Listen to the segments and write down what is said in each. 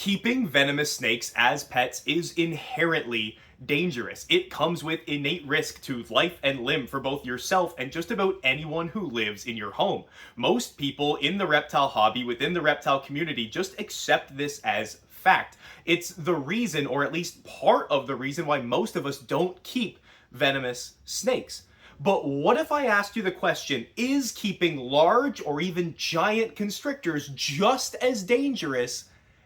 Keeping venomous snakes as pets is inherently dangerous. It comes with innate risk to life and limb for both yourself and just about anyone who lives in your home. Most people in the reptile hobby, within the reptile community, just accept this as fact. It's the reason, or at least part of the reason, why most of us don't keep venomous snakes. But what if I asked you the question, is keeping large or even giant constrictors just as dangerous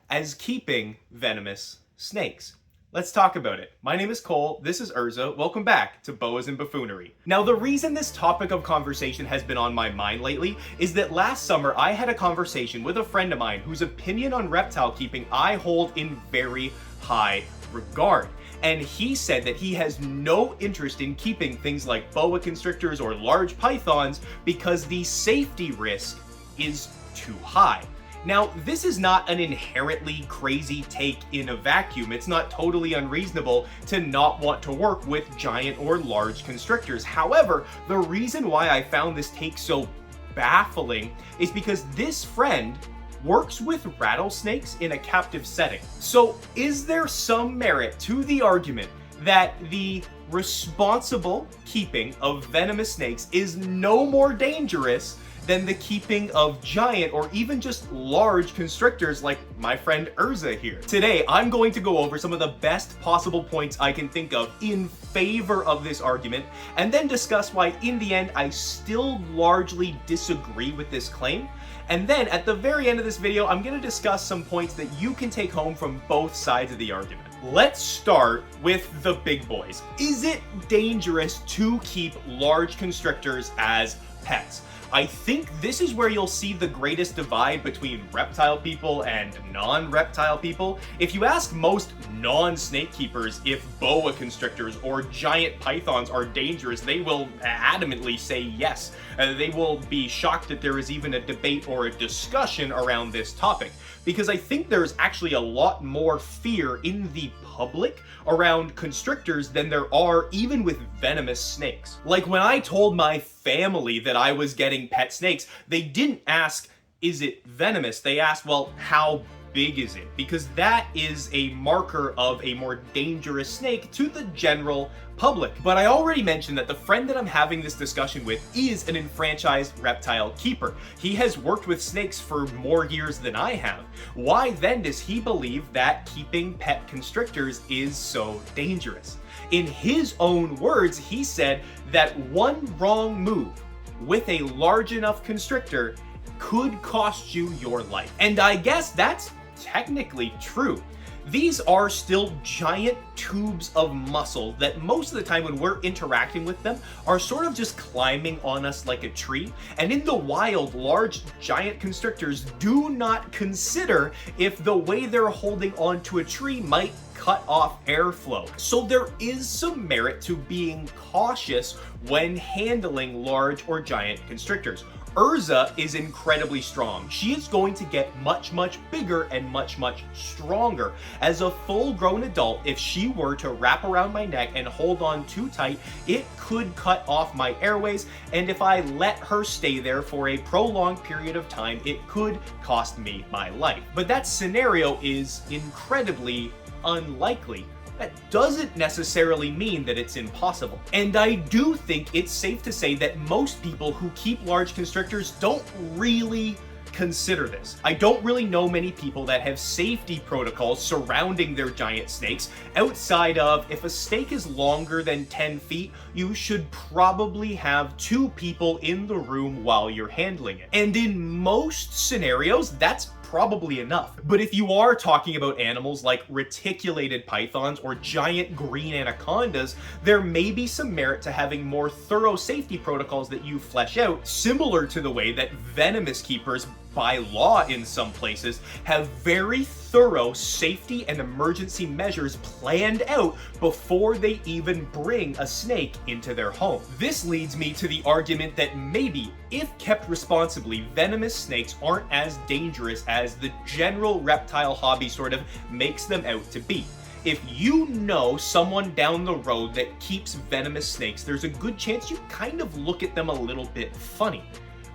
as keeping venomous snakes? Let's talk about it. My name is Cole, this is Urza, welcome back to Boas and Buffoonery. Now, the reason this topic of conversation has been on my mind lately is that last summer I had a conversation with a friend of mine whose opinion on reptile keeping I hold in very high regard. And he said that he has no interest in keeping things like boa constrictors or large pythons because the safety risk is too high. Now, this is not an inherently crazy take in a vacuum. It's not totally unreasonable to not want to work with giant or large constrictors. However, the reason why I found this take so baffling is because this friend works with rattlesnakes in a captive setting. So is there some merit to the argument that the responsible keeping of venomous snakes is no more dangerous than the keeping of giant or even just large constrictors like my friend Urza here? Today, I'm going to go over some of the best possible points I can think of in favor of this argument, and then discuss why in the end I still largely disagree with this claim. And then at the very end of this video, I'm going to discuss some points that you can take home from both sides of the argument. Let's start with the big boys. Is it dangerous to keep large constrictors as pets? I think this is where you'll see the greatest divide between reptile people and non-reptile people. If you ask most non-snake keepers if boa constrictors or giant pythons are dangerous, they will adamantly say yes. They will be shocked that there is even a debate or a discussion around this topic, because I think there's actually a lot more fear in the public around constrictors than there are even with venomous snakes. Like when I told my family that I was getting pet snakes, they didn't ask, is it venomous? They asked, well, how big is it? Because that is a marker of a more dangerous snake to the general public. But I already mentioned that the friend that I'm having this discussion with is an enfranchised reptile keeper. He has worked with snakes for more years than I have. Why then does he believe that keeping pet constrictors is so dangerous? In his own words, he said that one wrong move with a large enough constrictor could cost you your life. And I guess that's technically true. These are still giant tubes of muscle that most of the time when we're interacting with them are sort of just climbing on us like a tree. And in the wild, large giant constrictors do not consider if the way they're holding onto a tree might cut off airflow. So there is some merit to being cautious when handling large or giant constrictors. Urza is incredibly strong. She is going to get much bigger and much stronger. As a full-grown adult, if she were to wrap around my neck and hold on too tight, it could cut off my airways, and if I let her stay there for a prolonged period of time, it could cost me my life. But that scenario is incredibly unlikely. That doesn't necessarily mean that it's impossible. And I do think it's safe to say that most people who keep large constrictors don't really consider this. I don't really know many people that have safety protocols surrounding their giant snakes outside of, if a snake is longer than 10 feet, you should probably have 2 people in the room while you're handling it. And in most scenarios, that's probably enough. But if you are talking about animals like reticulated pythons or giant green anacondas, there may be some merit to having more thorough safety protocols that you flesh out, similar to the way that venomous keepers, by law in some places, have very thorough safety and emergency measures planned out before they even bring a snake into their home. This leads me to the argument that maybe, if kept responsibly, venomous snakes aren't as dangerous as the general reptile hobby sort of makes them out to be. If you know someone down the road that keeps venomous snakes, there's a good chance you kind of look at them a little bit funny.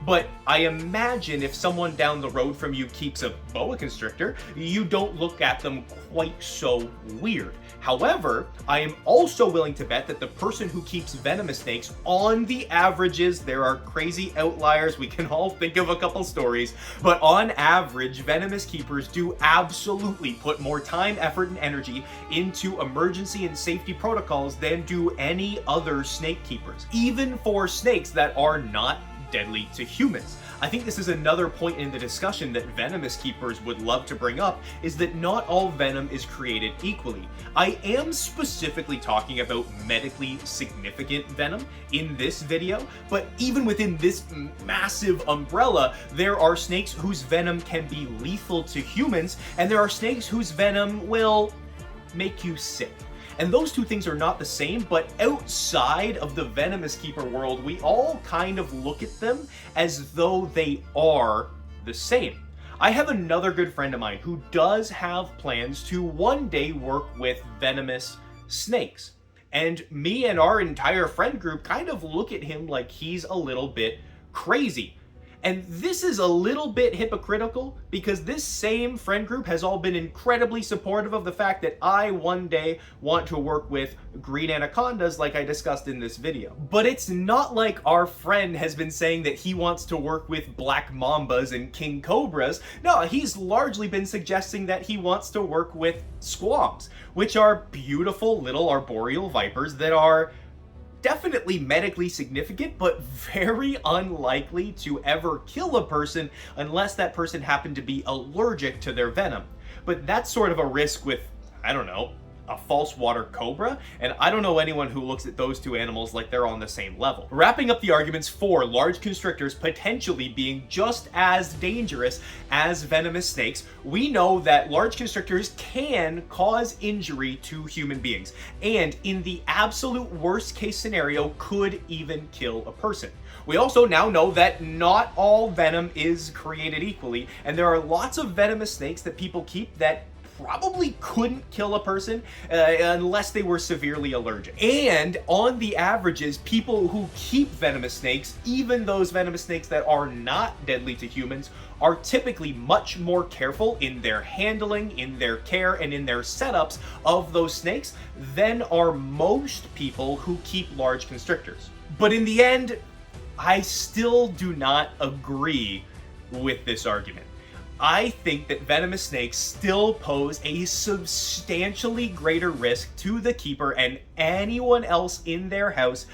But I imagine if someone down the road from you keeps a boa constrictor, you don't look at them quite so weird. However, I am also willing to bet that the person who keeps venomous snakes, on the averages, there are crazy outliers, we can all think of a couple stories, but on average, venomous keepers do absolutely put more time, effort, and energy into emergency and safety protocols than do any other snake keepers, even for snakes that are not deadly to humans. I think this is another point in the discussion that venomous keepers would love to bring up, is that not all venom is created equally. I am specifically talking about medically significant venom in this video, but even within this massive umbrella, there are snakes whose venom can be lethal to humans, and there are snakes whose venom will make you sick. And those two things are not the same, but outside of the venomous keeper world, we all kind of look at them as though they are the same. I have another good friend of mine who does have plans to one day work with venomous snakes. And me and our entire friend group kind of look at him like he's a little bit crazy. And this is a little bit hypocritical because this same friend group has all been incredibly supportive of the fact that I one day want to work with green anacondas like I discussed in this video. But it's not like our friend has been saying that he wants to work with black mambas and king cobras. No, he's largely been suggesting that he wants to work with squams, which are beautiful little arboreal vipers that are definitely medically significant, but very unlikely to ever kill a person unless that person happened to be allergic to their venom. But that's sort of a risk with, I don't know, a false water cobra, and I don't know anyone who looks at those two animals like they're on the same level. Wrapping up the arguments for large constrictors potentially being just as dangerous as venomous snakes, we know that large constrictors can cause injury to human beings, and in the absolute worst case scenario, could even kill a person. We also now know that not all venom is created equally, and there are lots of venomous snakes that people keep that probably couldn't kill a person unless they were severely allergic. And on the averages, people who keep venomous snakes, even those venomous snakes that are not deadly to humans, are typically much more careful in their handling, in their care, and in their setups of those snakes than are most people who keep large constrictors. But in the end, I still do not agree with this argument. I think that venomous snakes still pose a substantially greater risk to the keeper and anyone else in their house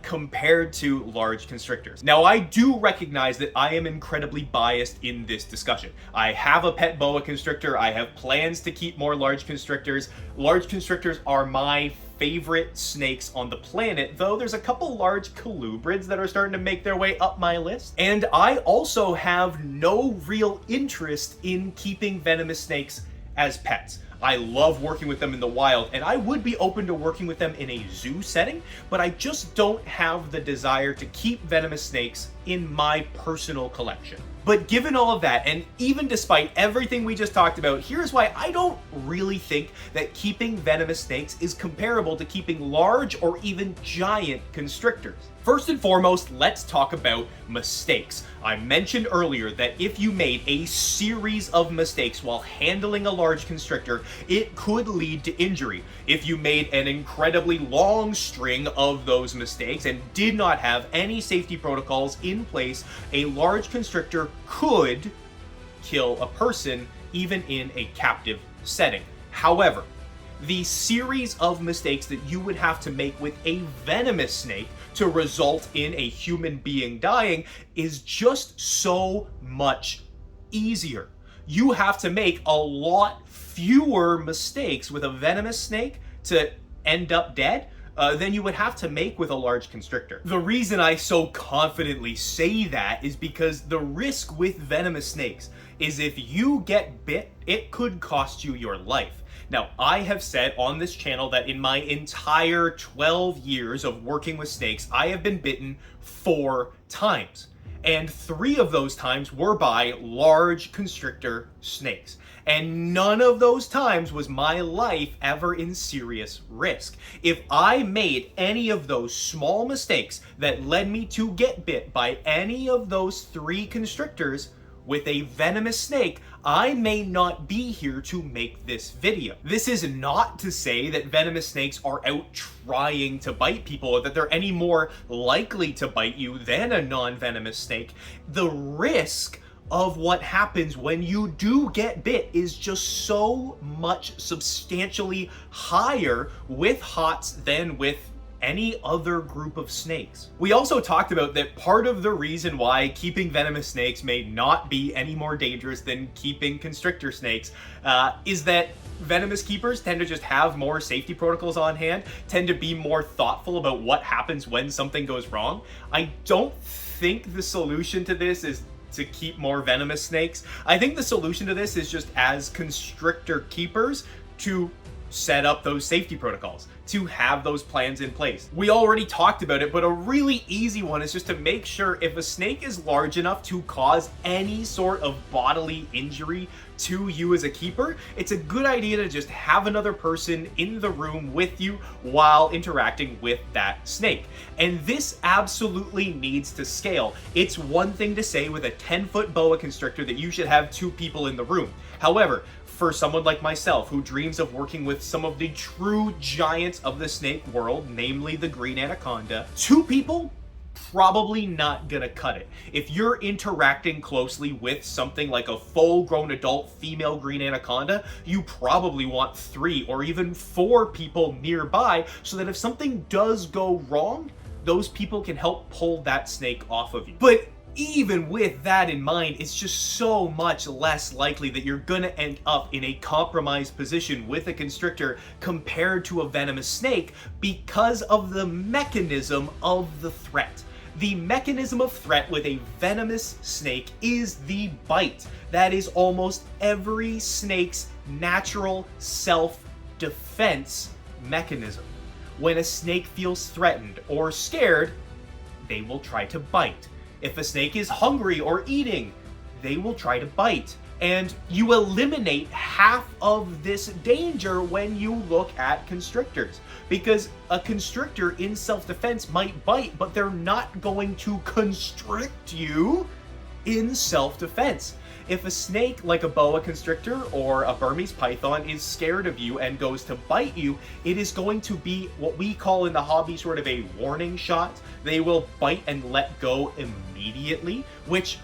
compared to large constrictors. Now, I do recognize that I am incredibly biased in this discussion. I have a pet boa constrictor. I have plans to keep more large constrictors. Large constrictors are my favorite snakes on the planet, though there's a couple large colubrids that are starting to make their way up my list. And I also have no real interest in keeping venomous snakes as pets. I love working with them in the wild, and I would be open to working with them in a zoo setting, but I just don't have the desire to keep venomous snakes in my personal collection. But given all of that, and even despite everything we just talked about, here's why I don't really think that keeping venomous snakes is comparable to keeping large or even giant constrictors. First and foremost, let's talk about mistakes. I mentioned earlier that if you made a series of mistakes while handling a large constrictor, it could lead to injury. If you made an incredibly long string of those mistakes and did not have any safety protocols in place, a large constrictor could kill a person even in a captive setting. However, the series of mistakes that you would have to make with a venomous snake to result in a human being dying is just so much easier. You have to make a lot fewer mistakes with a venomous snake to end up dead than you would have to make with a large constrictor. The reason I so confidently say that is because the risk with venomous snakes is if you get bit, it could cost you your life. Now, I have said on this channel that in my entire 12 years of working with snakes, I have been bitten 4 times. And 3 of those times were by large constrictor snakes. And none of those times was my life ever in serious risk. If I made any of those small mistakes that led me to get bit by any of those 3 constrictors with a venomous snake, I may not be here to make this video. This is not to say that venomous snakes are out trying to bite people or that they're any more likely to bite you than a non-venomous snake. The risk of what happens when you do get bit is just so much substantially higher with HOTS than with any other group of snakes. We also talked about that part of the reason why keeping venomous snakes may not be any more dangerous than keeping constrictor snakes is that venomous keepers tend to just have more safety protocols on hand, tend to be more thoughtful about what happens when something goes wrong. I don't think the solution to this is to keep more venomous snakes. I think the solution to this is just, as constrictor keepers, to set up those safety protocols, to have those plans in place. We already talked about it, but a really easy one is just to make sure if a snake is large enough to cause any sort of bodily injury to you as a keeper, it's a good idea to just have another person in the room with you while interacting with that snake. And this absolutely needs to scale. It's one thing to say with a 10-foot boa constrictor that you should have 2 people in the room. However, for someone like myself who dreams of working with some of the true giants of the snake world, namely the green anaconda, 2 people, probably not gonna cut it. If you're interacting closely with something like a full-grown adult female green anaconda, you probably want 3 or even 4 people nearby so that if something does go wrong, those people can help pull that snake off of you. But even with that in mind, it's just so much less likely that you're gonna end up in a compromised position with a constrictor compared to a venomous snake because of the mechanism of the threat. The mechanism of threat with a venomous snake is the bite. That is almost every snake's natural self-defense mechanism. When a snake feels threatened or scared, they will try to bite. If a snake is hungry or eating, they will try to bite. And you eliminate half of this danger when you look at constrictors. Because a constrictor in self-defense might bite, but they're not going to constrict you in self-defense. If a snake like a boa constrictor or a Burmese python is scared of you and goes to bite you, it is going to be what we call in the hobby sort of a warning shot. They will bite and let go immediately, which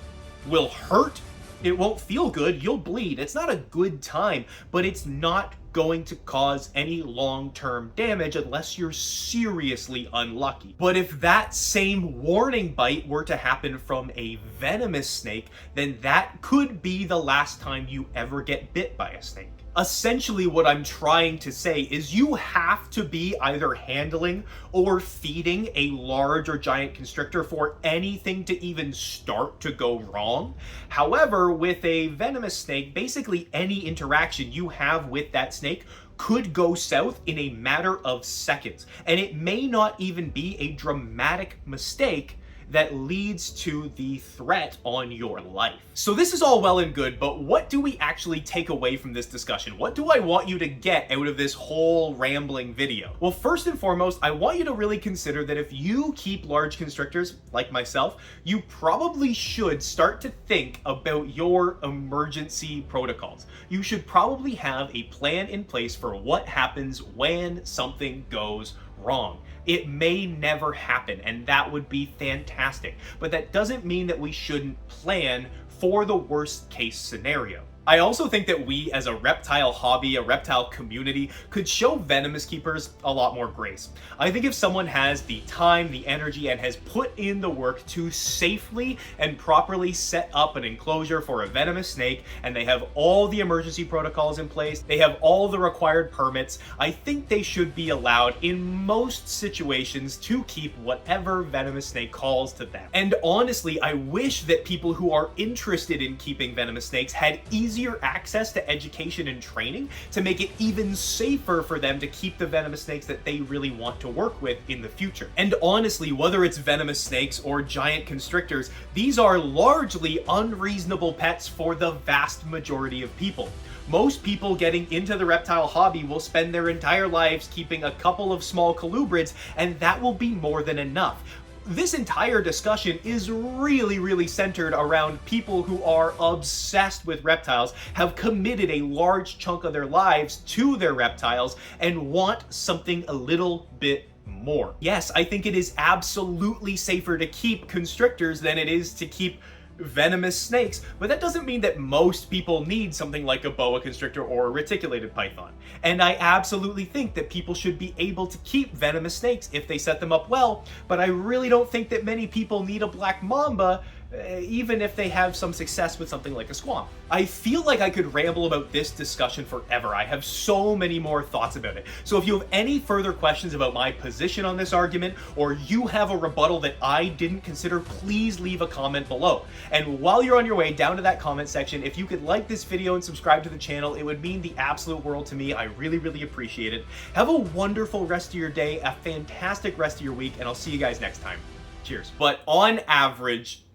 will hurt. It won't feel good. You'll bleed. It's not a good time, but it's not going to cause any long-term damage unless you're seriously unlucky. But if that same warning bite were to happen from a venomous snake, then that could be the last time you ever get bit by a snake. Essentially, what I'm trying to say is you have to be either handling or feeding a large or giant constrictor for anything to even start to go wrong. However, with a venomous snake, basically any interaction you have with that snake could go south in a matter of seconds. And it may not even be a dramatic mistake that leads to the threat on your life. So this is all well and good, but what do we actually take away from this discussion? What do I want you to get out of this whole rambling video? Well, first and foremost, I want you to really consider that if you keep large constrictors, like myself, you probably should start to think about your emergency protocols. You should probably have a plan in place for what happens when something goes wrong. It may never happen, and that would be fantastic. But that doesn't mean that we shouldn't plan for the worst case scenario. I also think that we as a reptile hobby, a reptile community, could show venomous keepers a lot more grace. I think if someone has the time, the energy, and has put in the work to safely and properly set up an enclosure for a venomous snake, and they have all the emergency protocols in place, they have all the required permits, I think they should be allowed in most situations to keep whatever venomous snake calls to them. And honestly, I wish that people who are interested in keeping venomous snakes had easier access to education and training to make it even safer for them to keep the venomous snakes that they really want to work with in the future. And honestly, whether it's venomous snakes or giant constrictors, these are largely unreasonable pets for the vast majority of people. Most people getting into the reptile hobby will spend their entire lives keeping a couple of small colubrids, and that will be more than enough. This entire discussion is really centered around people who are obsessed with reptiles, have committed a large chunk of their lives to their reptiles, and want something a little bit more. Yes, I think it is absolutely safer to keep constrictors than it is to keep venomous snakes, but that doesn't mean that most people need something like a boa constrictor or a reticulated python. And I absolutely think that people should be able to keep venomous snakes if they set them up well, but I really don't think that many people need a black mamba, even if they have some success with something like a squam. I feel like I could ramble about this discussion forever. I have so many more thoughts about it. So if you have any further questions about my position on this argument, or you have a rebuttal that I didn't consider, please leave a comment below. And while you're on your way down to that comment section, if you could like this video and subscribe to the channel, it would mean the absolute world to me. I really appreciate it. Have a wonderful rest of your day, a fantastic rest of your week, and I'll see you guys next time. Cheers. But on average,